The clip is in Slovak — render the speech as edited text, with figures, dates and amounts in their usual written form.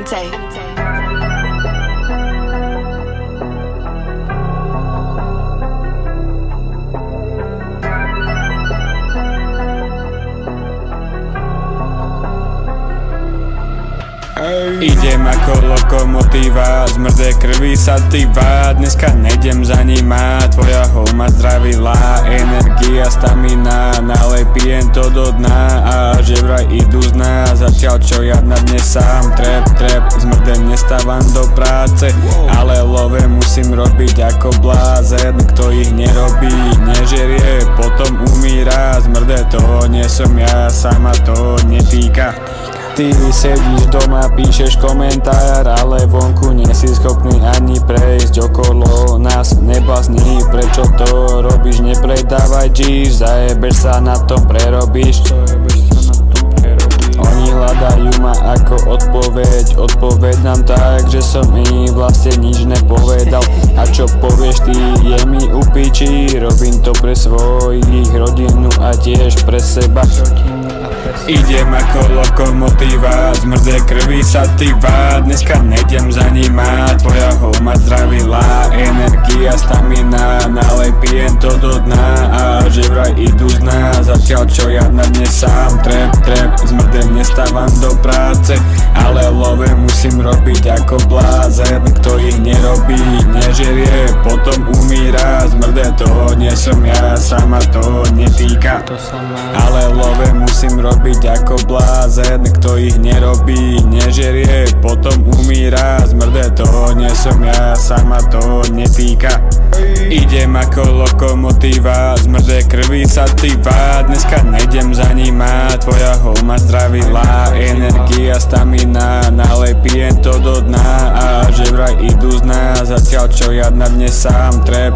Clemente. Idem ako lokomotíva, zmrdé krvi sativa. Dneska nejdem za nima, tvoja holma zdravila. Energia, stamina, nalej pijem to do dna. A že vraj idú z nás, zatiaľ čo ja na dne sám. Trep, zmrdé nestávam do práce, ale love musím robiť ako blázen. Kto ich nerobí, nežerie, potom umíra. Zmrdé to nie som ja, sama to netýka. Ty sedíš doma, píšeš komentár, ale vonku nie si schopný ani prejsť okolo nás. Neblázni, prečo to robíš, nepredávaj džíš, zajebeš sa na tom, prerobíš. Oni hľadajú ma ako odpoveď nám tak, že som im vlastne nič nepovedal. A čo povieš ty, je mi u piči, robím to pre svojich rodinu a tiež pre seba. Idem ako lokomotíva, zmrdé krvi sativa. Dneska nejdem za nima, tvoja holma zdravila. Energia, stamina, nalej pijem to do dna. A že vraj idú z nás, zatiaľ čo ja na dne sám. Trep, zmrdé nestávam do práce, ale love musím robiť ako blázen. Kto ich nerobí, nežerie, potom umíra. Zmrdé to nie som ja, sama to netýka. Ale love musím robiť ako blázen. Kto ich nerobí, nežerie, potom umíra. Zmrdé to nie som ja, sama to netýka. Idem ako lokomotíva, zmrdé krvi sativa. Dneska nejdem za nima, tvoja holma zdravila. Energia, stamina, nalej pijem to do dna. A že vraj idú z nás, zatiaľ čo ja na dne sám. Trep,